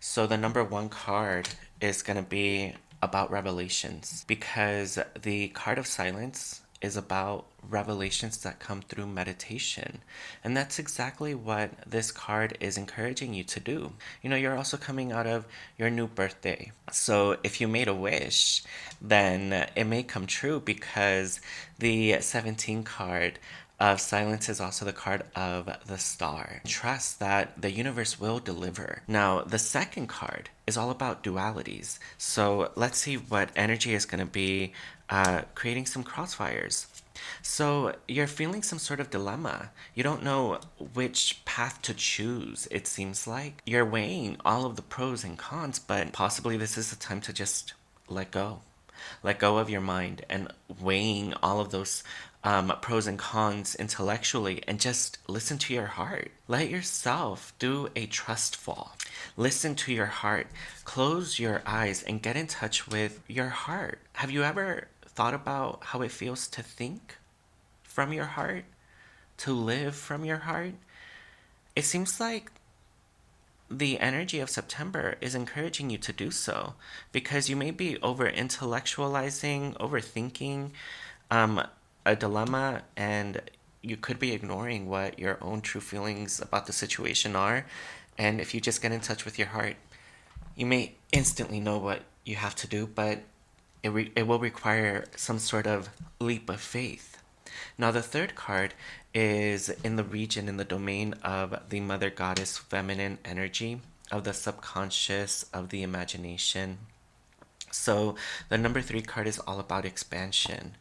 So the number one card is going to be about revelations because the card of silence is about revelations that come through meditation. And that's exactly what this card is encouraging you to do. You know, you're also coming out of your new birthday. So if you made a wish, then it may come true because the 17 card of silence is also the card of the star. Trust that the universe will deliver. Now, the second card is all about dualities. So let's see what energy is going to be creating some crossfires. So you're feeling some sort of dilemma. You don't know which path to choose, it seems like. You're weighing all of the pros and cons, but possibly this is the time to just let go. Let go of your mind and weighing all of those pros and cons intellectually and just listen to your heart. Let yourself do a trust fall. Listen to your heart. Close your eyes and get in touch with your heart. Have you ever thought about how it feels to think from your heart? To live from your heart? It seems like the energy of September is encouraging you to do so because you may be over intellectualizing, overthinking um, a dilemma, and you could be ignoring what your own true feelings about the situation are. And if you just get in touch with your heart, you may instantly know what you have to do, but it will require some sort of leap of faith. Now, the third card is in the region, in the domain of the mother goddess feminine energy, of the subconscious, of the imagination. So, the number three card is all about expansion.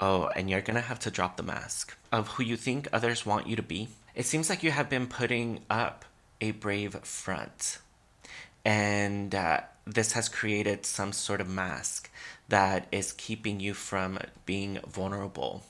Oh, and you're gonna have to drop the mask of who you think others want you to be. It seems like you have been putting up a brave front, and this has created some sort of mask that is keeping you from being vulnerable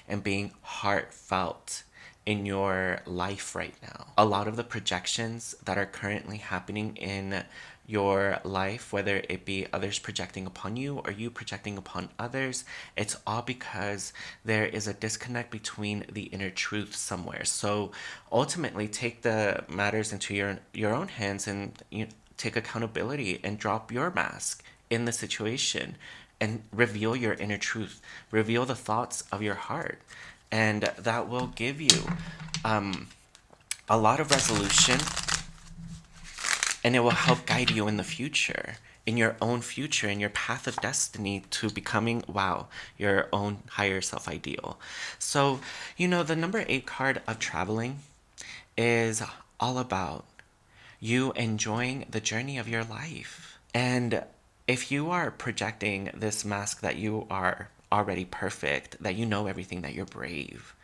and being heartfelt in your life right now. A lot of the projections that are currently happening in your life, whether it be others projecting upon you or you projecting upon others, it's all because there is a disconnect between the inner truth somewhere. So ultimately, take the matters into your own hands and take accountability and drop your mask in the situation and reveal your inner truth, reveal the thoughts of your heart, and that will give you a lot of resolution, and it will help guide you in the future, in your own future, in your path of destiny to becoming, wow, your own higher self ideal. So, the number eight card of traveling is all about you enjoying the journey of your life. And if you are projecting this mask that you are already perfect, that you know everything, that you're brave,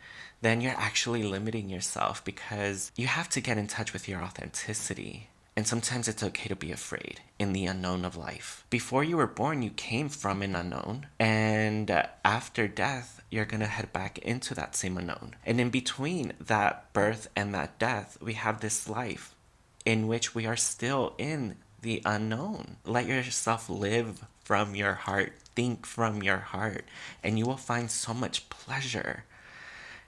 then you're actually limiting yourself because you have to get in touch with your authenticity. And sometimes it's okay to be afraid in the unknown of life. Before you were born, you came from an unknown. And after death, you're going to head back into that same unknown. And in between that birth and that death, we have this life in which we are still in the unknown. Let yourself live from your heart, think from your heart, and you will find so much pleasure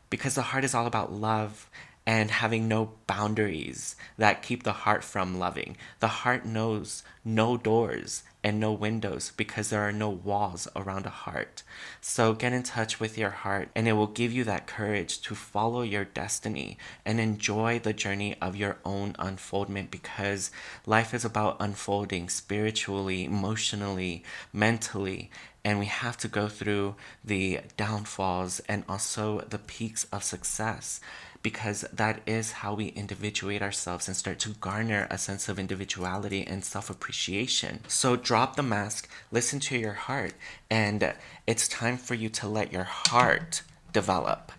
because the heart is all about love and having no boundaries that keep the heart from loving. The heart knows no doors and no windows because there are no walls around a heart. So get in touch with your heart and it will give you that courage to follow your destiny and enjoy the journey of your own unfoldment because life is about unfolding spiritually, emotionally, mentally, and we have to go through the downfalls and also the peaks of success because that is how we individuate ourselves and start to garner a sense of individuality and self appreciation. So drop the mask, listen to your heart, and it's time for you to let your heart develop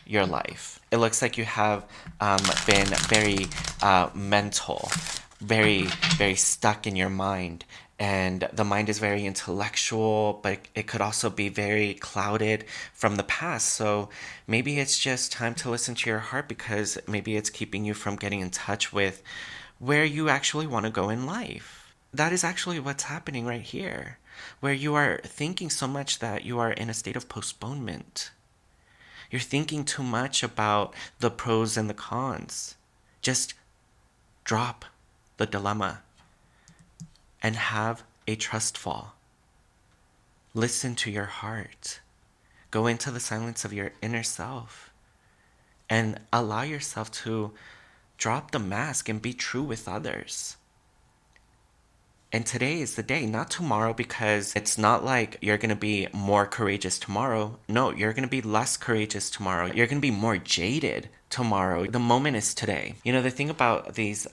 your life. It looks like you have been very mental, very, very stuck in your mind. And the mind is very intellectual, but it could also be very clouded from the past. So maybe it's just time to listen to your heart because maybe it's keeping you from getting in touch with where you actually want to go in life. That is actually what's happening right here, where you are thinking so much that you are in a state of postponement. You're thinking too much about the pros and the cons. Just drop the dilemma and have a trust fall. Listen to your heart. Go into the silence of your inner self and allow yourself to drop the mask and be true with others. And today is the day, not tomorrow, because it's not like you're going to be more courageous tomorrow. No, you're going to be less courageous tomorrow. You're going to be more jaded tomorrow. The moment is today. You know, the thing about these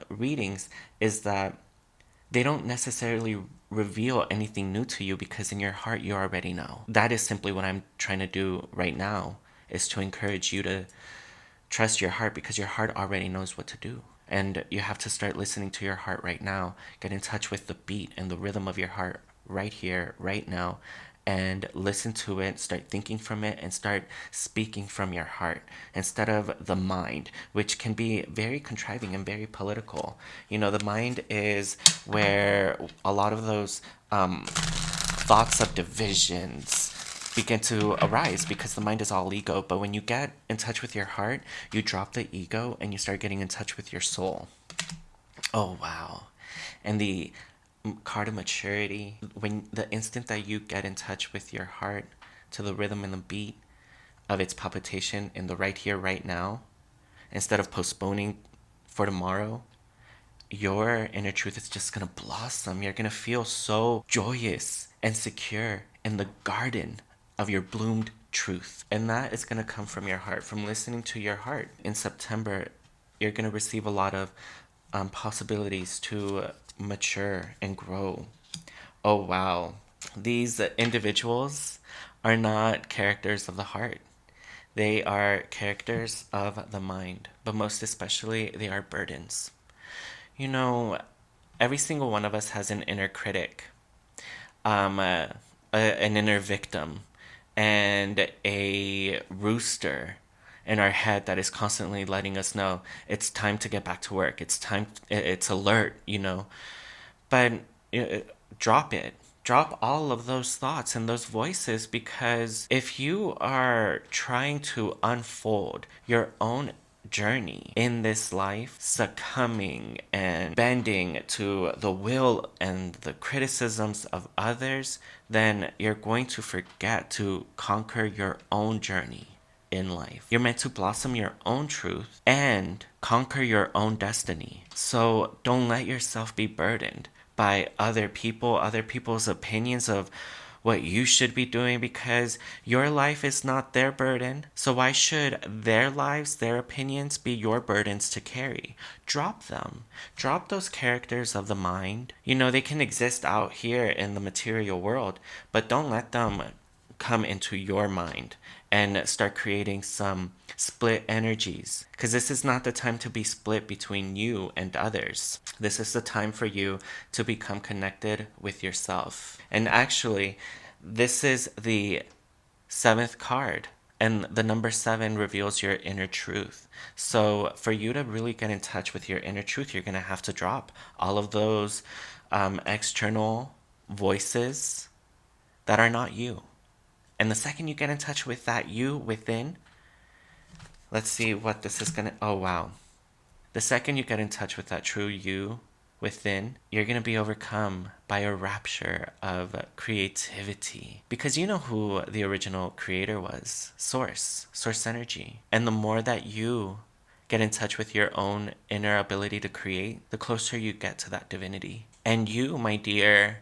readings is that they don't necessarily reveal anything new to you because in your heart you already know. That is simply what I'm trying to do right now, is to encourage you to trust your heart because your heart already knows what to do. And you have to start listening to your heart right now. Get in touch with the beat and the rhythm of your heart right here, right now, and listen to it, start thinking from it, and start speaking from your heart instead of the mind, which can be very contriving and very political. You know, the mind is where a lot of those thoughts of divisions begin to arise because the mind is all ego. But when you get in touch with your heart, you drop the ego and you start getting in touch with your soul. Oh, wow. And the card of maturity, when the instant that you get in touch with your heart to the rhythm and the beat of its palpitation in the right here, right now, instead of postponing for tomorrow, your inner truth is just gonna blossom. You're gonna feel so joyous and secure in the garden of your bloomed truth. And that is gonna come from your heart, from listening to your heart. In September, you're gonna receive a lot of possibilities to mature and grow. Oh, wow. These individuals are not characters of the heart. They are characters of the mind, but most especially, they are burdens. You know, every single one of us has an inner critic, an inner victim, and a rooster in our head that is constantly letting us know it's time to get back to work. It's time, it's alert, you know. But uh, drop it. Drop all of those thoughts and those voices, because if you are trying to unfold your own journey in this life, succumbing and bending to the will and the criticisms of others, then you're going to forget to conquer your own journey in life. You're meant to blossom your own truth and conquer your own destiny. So don't let yourself be burdened by other people, other people's opinions of what you should be doing, because your life is not their burden. So why should their lives, their opinions be your burdens to carry? Drop them. Drop those characters of the mind. You know, they can exist out here in the material world, but don't let them come into your mind and start creating some split energies, because this is not the time to be split between you and others. This is the time for you to become connected with yourself. And actually, this is the seventh card, and the number 7 reveals your inner truth. So for you to really get in touch with your inner truth, you're going to have to drop all of those external voices that are not you. And the second you get in touch with that you within, let's see what this is gonna, oh wow. The second you get in touch with that true you within, you're gonna be overcome by a rapture of creativity. Because you know who the original creator was: source energy. And the more that you get in touch with your own inner ability to create, the closer you get to that divinity. And you, my dear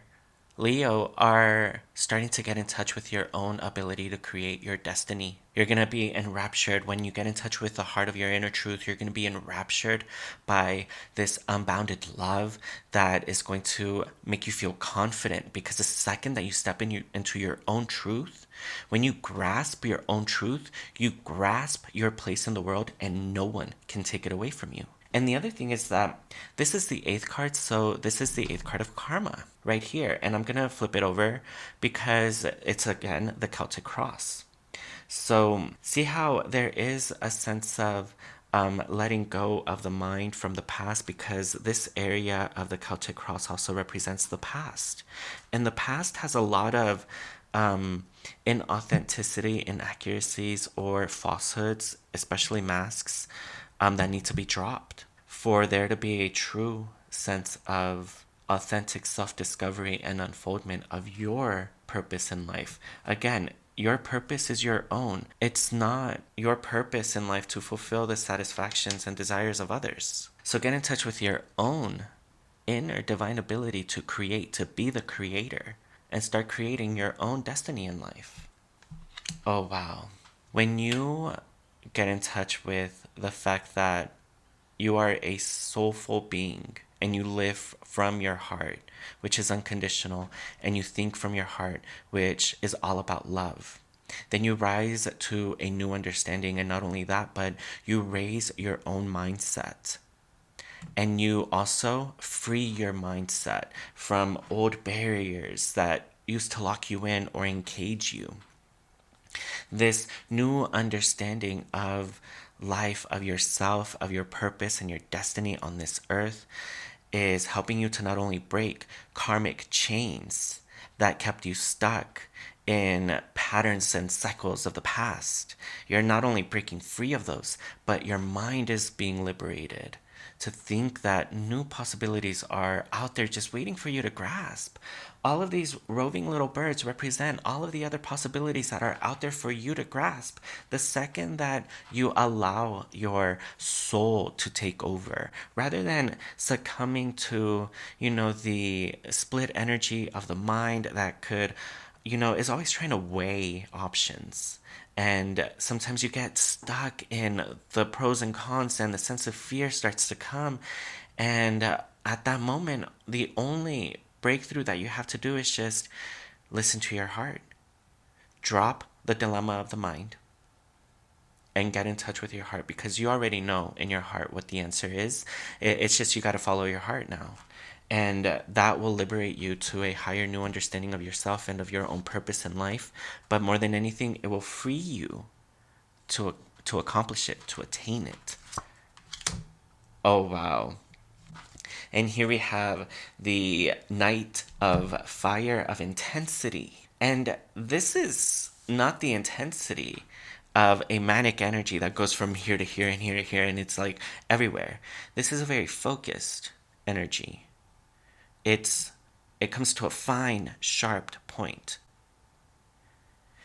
Leo, are starting to get in touch with your own ability to create your destiny. You're going to be enraptured when you get in touch with the heart of your inner truth. You're going to be enraptured by this unbounded love that is going to make you feel confident, because the second that you step into your own truth, when you grasp your own truth, you grasp your place in the world and no one can take it away from you. And the other thing is that this is the 8th card, so this is the 8th card of karma right here. And I'm going to flip it over because it's, again, the Celtic cross. So see how there is a sense of letting go of the mind from the past, because this area of the Celtic cross also represents the past. And the past has a lot of inauthenticity, inaccuracies, or falsehoods, especially masks, that need to be dropped for there to be a true sense of authentic self-discovery and unfoldment of your purpose in life. Again, your purpose is your own. It's not your purpose in life to fulfill the satisfactions and desires of others. So get in touch with your own inner divine ability to create, to be the creator, and start creating your own destiny in life. Oh, wow. When you get in touch with the fact that you are a soulful being and you live from your heart, which is unconditional, and you think from your heart, which is all about love, then you rise to a new understanding. And not only that, but you raise your own mindset. And you also free your mindset from old barriers that used to lock you in or encage you. This new understanding of life, of yourself, of your purpose and your destiny on this earth is helping you to not only break karmic chains that kept you stuck in patterns and cycles of the past. You're not only breaking free of those, but your mind is being liberated to think that new possibilities are out there just waiting for you to grasp. All of these roving little birds represent all of the other possibilities that are out there for you to grasp. The second that you allow your soul to take over, rather than succumbing to, the split energy of the mind that could, is always trying to weigh options. And sometimes you get stuck in the pros and cons, and the sense of fear starts to come. And at that moment, the only breakthrough that you have to do is just listen to your heart. Drop the dilemma of the mind and get in touch with your heart, because you already know in your heart what the answer is. It's just you got to follow your heart now. And that will liberate you to a higher new understanding of yourself and of your own purpose in life. But more than anything, it will free you to accomplish it, to attain it. Oh, wow. And here we have the Knight of Fire of Intensity. And this is not the intensity of a manic energy that goes from here to here and here to here, and it's like everywhere. This is a very focused energy. It comes to a fine, sharp point.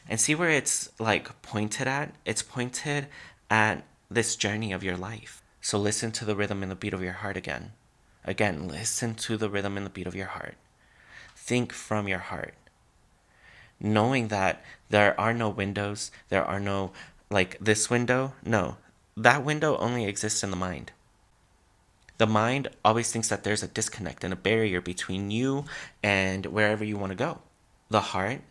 And see where it's like pointed at? It's pointed at this journey of your life. So listen to the rhythm and the beat of your heart again. Again, listen to the rhythm and the beat of your heart. Think from your heart. Knowing that there are no windows, there are no, like this window. No, that window only exists in the mind. The mind always thinks that there's a disconnect and a barrier between you and wherever you want to go. The heart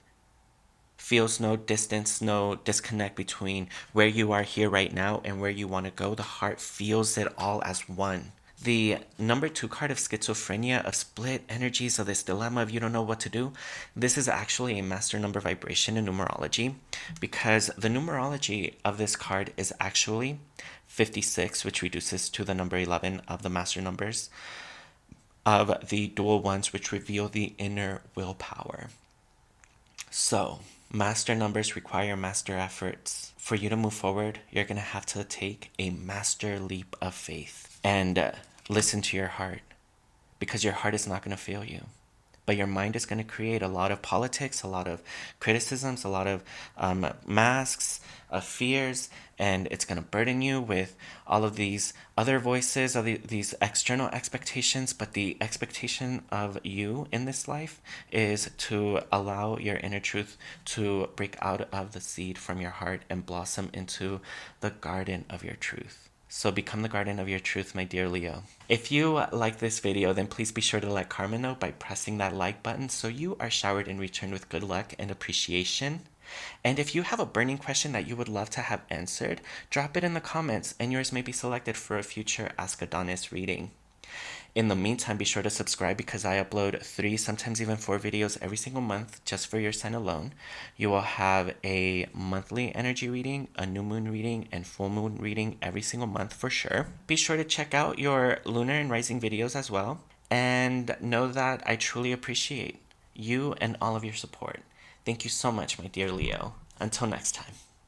feels no distance, no disconnect between where you are here right now and where you want to go. The heart feels it all as one. The number 2 card of schizophrenia, of split energies, of this dilemma of you don't know what to do. This is actually a master number vibration in numerology, because the numerology of this card is actually 56, which reduces to the number 11 of the master numbers of the dual ones, which reveal the inner willpower. So, master numbers require master efforts. For you to move forward, you're going to have to take a master leap of faith and listen to your heart, because your heart is not going to fail you. But your mind is going to create a lot of politics, a lot of criticisms, a lot of masks, of fears, and it's going to burden you with all of these other voices, of these external expectations. But the expectation of you in this life is to allow your inner truth to break out of the seed from your heart and blossom into the garden of your truth. So become the garden of your truth, my dear Leo. If you like this video, then please be sure to let Karma know by pressing that like button so you are showered in return with good luck and appreciation. And if you have a burning question that you would love to have answered, drop it in the comments and yours may be selected for a future Ask Adonis reading. In the meantime, be sure to subscribe, because I upload 3, sometimes even 4 videos every single month just for your sign alone. You will have a monthly energy reading, a new moon reading, and full moon reading every single month for sure. Be sure to check out your lunar and rising videos as well. And know that I truly appreciate you and all of your support. Thank you so much, my dear Leo. Until next time.